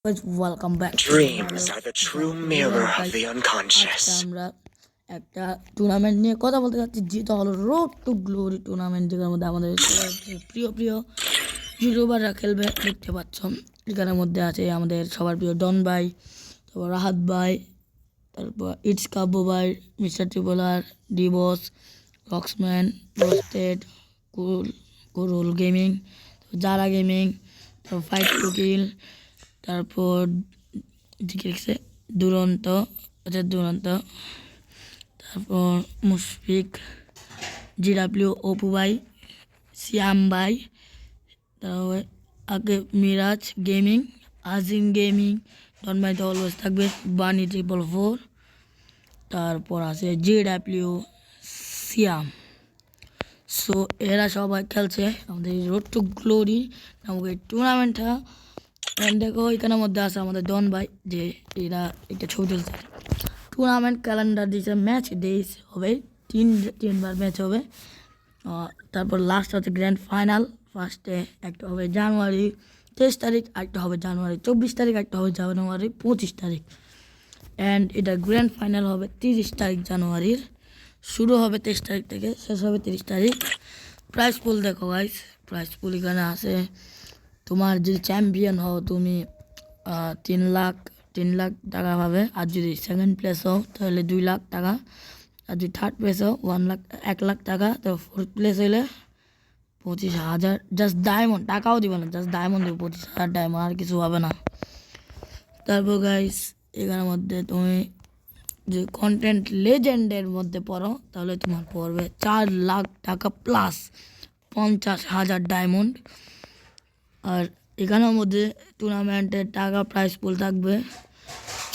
Welcome back. Dreams are the true mirror of the unconscious. আমরা একটা tournament নিয়ে কথা বলতে যাচ্ছি, যেটা হলো রোড টু গ্লোরি টুর্নামেন্ট, যেটার মধ্যে আমাদের সবার প্রিয় ইউটিউবাররা খেলবে। দেখতে পাচ্ছ এখানের মধ্যে আছে আমাদের সবার প্রিয় ডন ভাই, তারপর রাহাত ভাই, তারপর ইটস কাব্য ভাই, mister Tripler, Dibs, Roxman, roasted, কুরুল গেমিং, জারা গেমিং, তারপর ফাইট টু কিল, তারপর লিখছে দুরন্ত, তারপর মুশফিক, জিডাব্লিউ, অপু ভাই, শ্যাম ভাই, তারপর আগে মিরাজ গেমিং, আজিম গেমিং, ডন ভাই তো অলওয়েজ থাকবে, বানি 444, তারপর আছে জিডাব্লিউ, শ্যাম। সো এরা সবাই খেলছে আমাদের রোড টু গ্লোরি নামক এই টুর্নামেন্টটা। দেখো এখানের মধ্যে আছে আমাদের ডন ভাই, যে এরা একটা ছবি তুলছে। টুর্নামেন্ট ক্যালেন্ডার দিয়েছে, ম্যাচ ডেজ হবে তিনবার ম্যাচ হবে। তারপর লাস্ট হচ্ছে গ্র্যান্ড ফাইনাল। ফার্স্টে একটা হবে জানুয়ারি 23 তারিখ, একটা হবে জানুয়ারি 24 তারিখ, একটা হবে জানুয়ারি 25 তারিখ। অ্যান্ড এটা গ্র্যান্ড ফাইনাল হবে 30 তারিখ জানুয়ারির। শুরু হবে 23 তারিখ থেকে, শেষ হবে 30 তারিখ। প্রাইস পুল দেখো গাইস, প্রাইস পুল এখানে আছে। তোমার যদি চ্যাম্পিয়ন হও তুমি 3 লাখ টাকা পাবে, আর যদি সেকেন্ড প্লেস হও তাহলে 2 লাখ টাকা, আর যদি থার্ড প্লেস হও 1 লাখ টাকা, তো ফোর্থ প্লেস হইলে 25,000 জাস্ট ডায়মন্ড, টাকাও দিবে না, জাস্ট ডায়মন্ড দেবে, 25,000 ডায়মন্ড, আর কিছু হবে না। তারপর গাইস এখানের মধ্যে তুমি যে কন্টেন্ট লেজেন্ডের মধ্যে পড়ো তাহলে তোমার পড়বে 4 লাখ টাকা প্লাস 50,000 ডায়মন্ড। আর এখানের মধ্যে টুর্নামেন্টের টাকা প্রাইস পুল থাকবে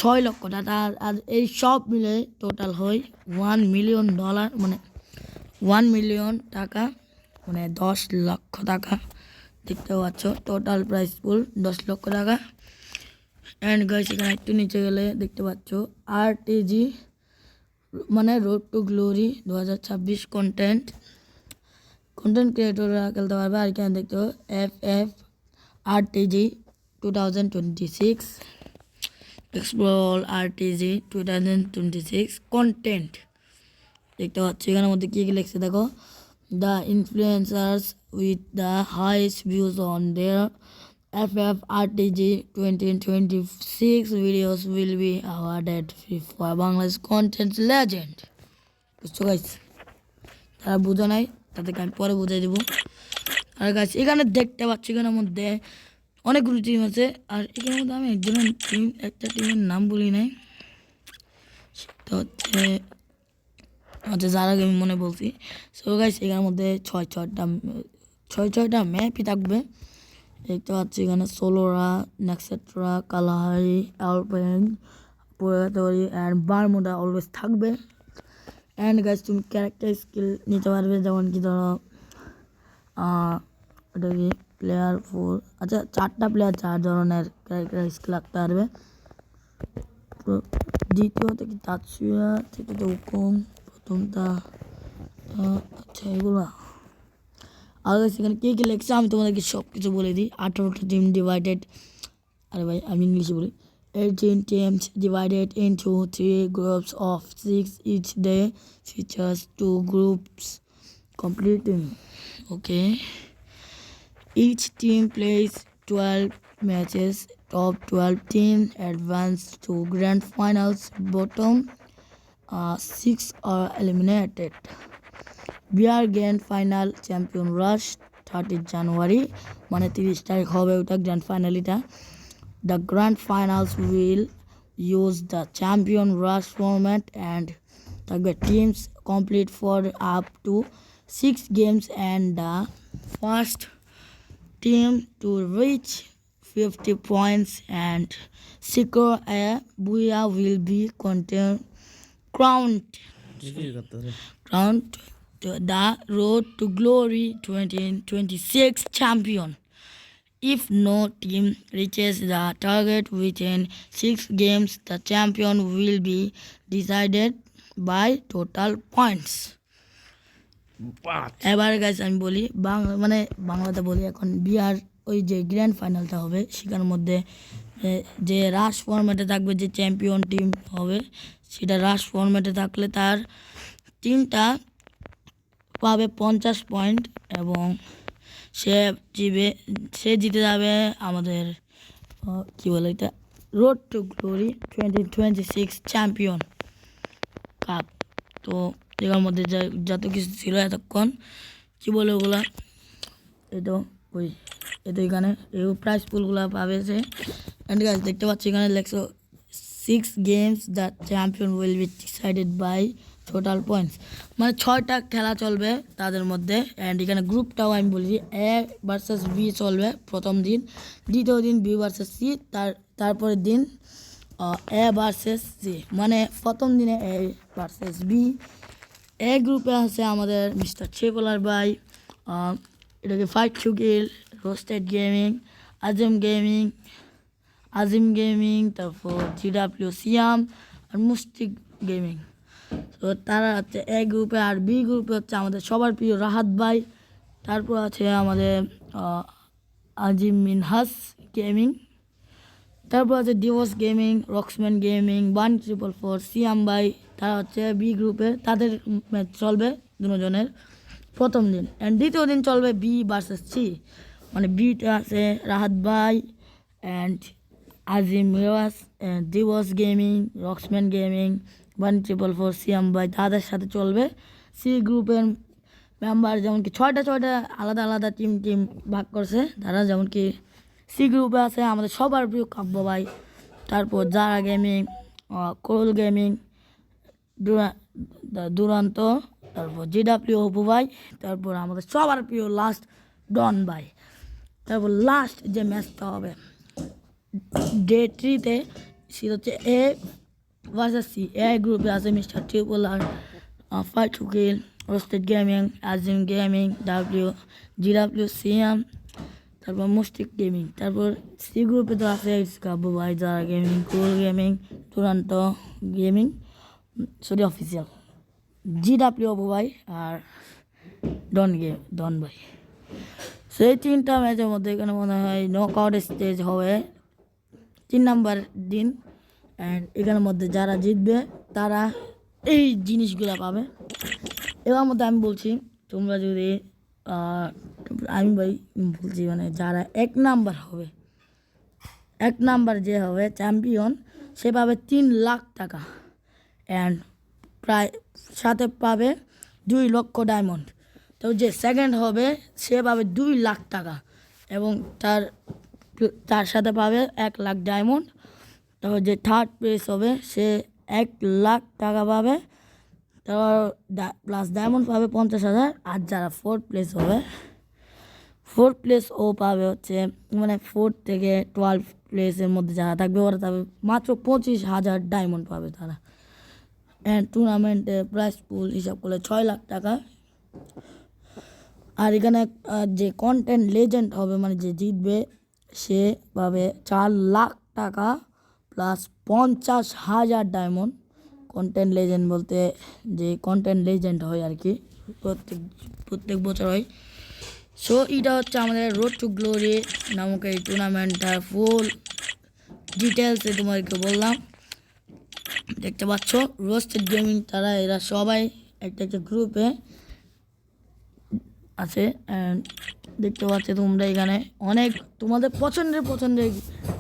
6 লক্ষ টাকা। আর এই সব মিলে টোটাল হয় $1 মিলিয়ন, মানে 1 মিলিয়ন টাকা, মানে 10 লক্ষ টাকা। দেখতে পাচ্ছ টোটাল প্রাইস পুল 10 লক্ষ টাকা। অ্যান্ড গাইস এখানে একটু নিচে গেলে দেখতে পাচ্ছ আরটিজি, মানে রোড টু গ্লোরি 2026 কন্টেন্ট ক্রিয়েটররা খেলতে পারবে। আর এখানে দেখতে পাবো FF RTG 2026, explore RTG 2026 content. দেখতে পাচ্ছি এখানের মধ্যে কী কী লিখছে দেখো। The influencers with the highest views on their FFRTG 2026 videos will be awarded for Bangladesh content legend. বুঝছো গাইস? তারা বোঝা নাই, তাদেরকে আমি পরে বুঝাই দেবো। আর গাইস এখানে দেখতে পাচ্ছি এখানের মধ্যে অনেকগুলো টিম আছে, আর এখানের মধ্যে আমি একটা টিমের নাম বলি নাই, সেটা হচ্ছে যারা আমি মনে বলছি। সো গাইস এখানের মধ্যে ছয়টা ম্যাপই থাকবে। দেখতে পাচ্ছি এখানে সোলোরা, নেক্সেট্রা, কালাহারি, অ্যালপেন, পুরাতরি অ্যান্ড বারমুডা অলওয়েজ থাকবে। অ্যান্ড গাইস তুমি ক্যারেক্টার স্কিল নিতে পারবে, যেমন কি ধরো ওটা কি প্লেয়ার 4, আচ্ছা 4টা প্লেয়ার 4 ধরনের ক্যারেক্টার স্কিল রাখতে পারবে। দ্বিতীয়ত কি তাৎসুয়া, তৃতীয়ত হুকুম, প্রথমটা আচ্ছা এগুলো। আর সেখানে কে কী লেখছে আমি তোমাদেরকে সব কিছু বলে দিই। 18টা টিম ডিভাইডেড, আরে ভাই আমি ইংলিশে বলি, 18 teams divided into 3 groups of 6. Each day features 2 groups completing. Okay. Each team plays 12 matches. Top 12 teams advance to grand finals. Bottom 6 are eliminated. বিয়ার grand final champion rush 30 January, মানে 30 তারিখ হবে ওটা গ্র্যান্ড ফাইনালিটা। The grand finals will use the champion rush format and থাকবে teams complete for up to 6 games and the first team to reach 50 points and secure a buoy will be crowned the Road to Glory 2026 champion. If no team reaches the target within 6 games, the champion will be decided by total points. এবার guys আমি বলি বাংলাতে বলি। এখন বিয়ার ওই যে grand ফাইনালটা হবে সেখানের মধ্যে যে রাশ ফরম্যাটে থাকবে, যে চ্যাম্পিয়ন টিম হবে সেটা রাশ ফরম্যাটে থাকলে তার টিমটা পাবে 50 পয়েন্ট এবং সে জিতে যাবে আমাদের কী বলে এটা, road to glory 2026 champion cup. তো এটার মধ্যে যত কিছু ছিল এতক্ষণ কী বলে ওগুলা, এখানে এই প্রাইস পুলগুলো পাবে সে। অ্যান্ড গাইস দেখতে পাচ্ছি এখানে লেখছো 6 games the champion will be decided by total points, মানে 6টা খেলা চলবে তাদের মধ্যে। অ্যান্ড এখানে গ্রুপটাও আমি বলি, এ ভার্সেস বি চলবে প্রথম দিন, দ্বিতীয় দিন বি ভার্সেস সি, তারপরের দিন এ ভার্সেস সি, মানে প্রথম দিনে এ ভার্সেস বি। এ গ্রুপে আছে আমাদের মিস্টার ট্রিপলার ভাই, এটাকে fight to kill, roasted gaming, Azim gaming, তারপর জিডাব্লিউ সিয়াম আর মুস্টিক গেমিং। তো তারা হচ্ছে এ গ্রুপে। আর বি গ্রুপে হচ্ছে আমাদের সবার প্রিয় রাহাত ভাই, তারপর আছে আমাদের আজিম মিনহাস গেমিং, তারপর আছে divorce Gaming, Roxman Gaming, 144 Siam ভাই। তারা হচ্ছে বি গ্রুপে, তাদের ম্যাচ চলবে দুজনের প্রথম দিন। অ্যান্ড দ্বিতীয় দিন চলবে বি ভার্সেস সি, মানে বিতে আছে রাহাত ভাই and Azim Miraj, Divorce Gaming, Roxman Gaming, 144 Siam ভাই, তাদের সাথে চলবে। সি গ্রুপের মেম্বার যেমন কি ছয়টা আলাদা আলাদা টিম ভাগ করছে তারা, যেমন কি সি গ্রুপে আছে আমাদের সবার প্রিয় কাব্য ভাই, তারপর জারা গেমিং, কোরল গেমিং, দুরন্ত, তারপর জিডাব্লিউ অপু ভাই, তারপর আমাদের সবার প্রিয় লাস্ট ডন ভাই। তারপর লাস্ট যে ম্যাচটা হবে ডে 3-তে সেটা হচ্ছে এ ভার্সেস সি। এ গ্রুপে আছে mister Tripler, fight to kill, roasted gaming, Azim gaming, GW CM, তারপর মুস্টিক গেমিং। তারপর সি গ্রুপে তো আছে কাব্বু ভাই, Zara gaming, cool gaming, Duronto gaming, sorry official, GW Apu ভাই আর ডন ভাই। সেই 3টা ম্যাচের মধ্যে এখানে মনে হয় নক আউট স্টেজ হবে 3 নাম্বার দিন। অ্যান্ড এখানের মধ্যে যারা জিতবে তারা এই জিনিসগুলো পাবে। এবার মধ্যে আমি বলছি, তোমরা যদি আমি ভাই বলছি, মানে যারা 1 নাম্বার যে হবে চ্যাম্পিয়ন, সে পাবে 3 লাখ টাকা অ্যান্ড প্রায় সাথে পাবে 2 লক্ষ ডায়মন্ড। তো যে সেকেন্ড হবে সে পাবে 2 লাখ টাকা এবং তার সাথে পাবে 1 লাখ ডায়মন্ড। তারপর যে থার্ড প্লেস হবে সে 1 লাখ টাকা পাবে, তারপর প্লাস ডায়মন্ড পাবে 50,000। আর যারা ফোর্থ প্লেস ও পাবে হচ্ছে, মানে 4 থেকে 12 প্লেসের মধ্যে যারা থাকবে ওরা তবে মাত্র 25,000 ডায়মন্ড পাবে তারা। অ্যান্ড টুর্নামেন্টে প্রাইস পুল হিসাব করলে 6 লাখ টাকা। আর এখানে যে কন্টেন্ট লেজেন্ড হবে, মানে যে জিতবে সে পাবে 4 লাখ টাকা প্লাস 50,000 ডায়মন্ড। কন্টেন্ট লেজেন্ড বলতে যে কন্টেন্ট লেজেন্ড হয় আর কি, প্রত্যেক বছর হয়। সো এটা হচ্ছে আমাদের রোড টু গ্লোরি নামক এই টুর্নামেন্টটার ফুল ডিটেলসে তোমাদেরকে বললাম। দেখতে পাচ্ছ রোস্টেড গেমিং, এরা সবাই একটা গ্রুপে আছে। অ্যান্ড দেখতে পাচ্ছ তোমরা এখানে অনেক তোমাদের পছন্দের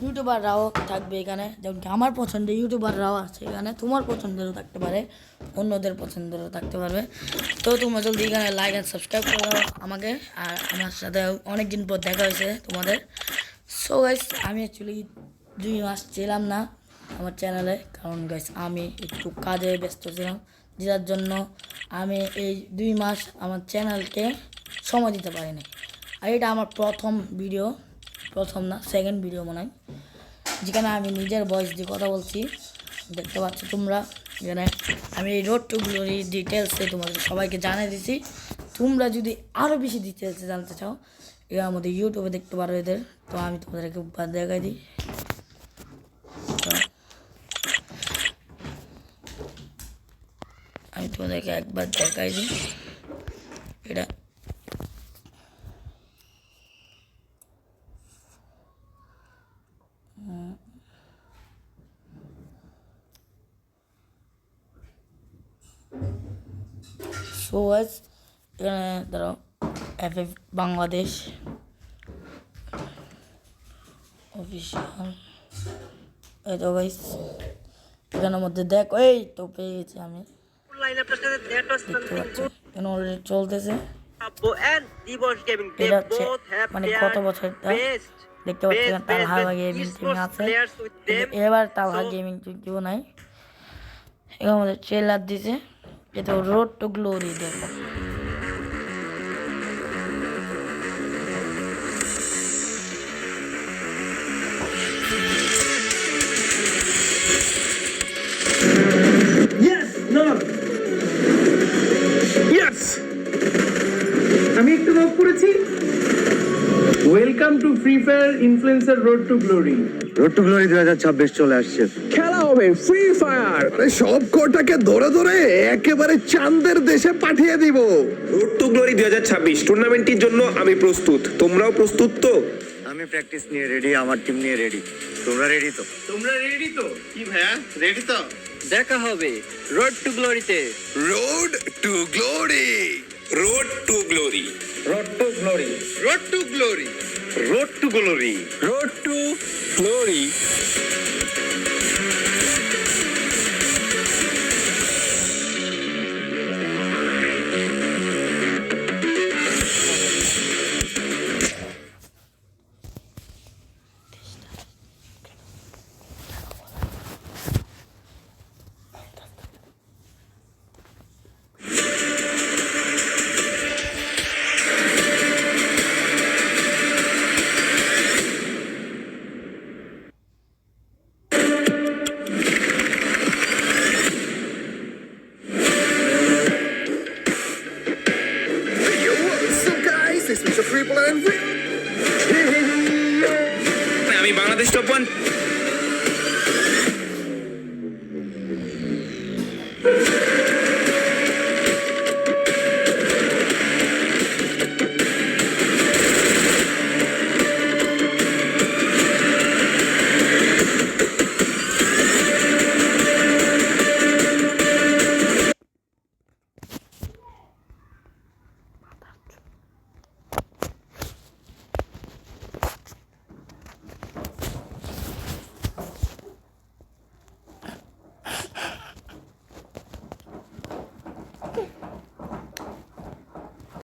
ইউটিউবাররাও থাকবে এখানে, যেমন কি আমার পছন্দের ইউটিউবাররাও আছে এখানে, তোমার পছন্দেরও থাকতে পারে, অন্যদের পছন্দেরও থাকতে পারবে। তো তোমরা জলদি এখানে লাইক অ্যান্ড সাবস্ক্রাইব করো আমাকে। আর আমার সাথে অনেক দিন পর দেখা হয়েছে তোমাদের। সো গাইস, আমি অ্যাকচুয়ালি 2 মাস ছিলাম না আমার চ্যানেলে, কারণ গাইস আমি একটু কাজে ব্যস্ত ছিলাম, যার জন্য আমি এই 2 মাস আমার চ্যানেলকে সময় দিতে পারিনি। আর এটা আমার সেকেন্ড ভিডিও মনে হয়, যেখানে আমি নিজের ভয়েস দিয়ে কথা বলছি। দেখতে পাচ্ছ তোমরা এখানে আমি এই রোড টু গ্লোরি ডিটেলসে তোমাদের সবাইকে জানিয়ে দিছি। তোমরা যদি আরও বেশি ডিটেলসে জানতে চাও, এরা আমাদের ইউটিউবে দেখতে পারো এদের। তো আমি তোমাদেরকে দেখাই দিই, একবার দেখাই দিই। এটা শো আস এখানে ধরো FF বাংলাদেশ অফিসিয়াল, এই তো গাইস এখানের মধ্যে দেখো, এই তো পেয়ে গেছি আমি, এখানে অলরেডি চলতেছে। এটা হচ্ছে মানে গত বছরটা দেখতে পাচ্ছি তালহা গেমিং টিম আছে, এবার তালহা গেমিং টিম কেউ নাই। এখানে আমাদের ট্রেলার দিছে, এটা রোড টু গ্লোরি। দেখো আমি একটু নক করেছি। Welcome to free fire influencer road to glory. Road to glory 2026 চলে আসছে। খেলা হবে ফ্রি ফায়ার। আরে সব কটাকে ধরে ধরে একেবারে চাঁদের দেশে পাঠিয়ে দিব। রোড টু গ্লোরি 2026 টুর্নামেন্টের জন্য আমি প্রস্তুত, তোমরাও প্রস্তুত তো? আমি প্র্যাকটিস নিয়ে রেডি, আমার টিম নিয়ে রেডি। তোমরা রেডি তো? তোমরা রেডি তো? কি ভাইয়া, রেডি তো? দেখা হবে রোড টু গ্লোরিতে। Road to glory, road to glory, road to glory, road to glory, road to glory, road to glory. Yo, what's up guys? This is Triple and আমি বাংলাদেশ টপ 1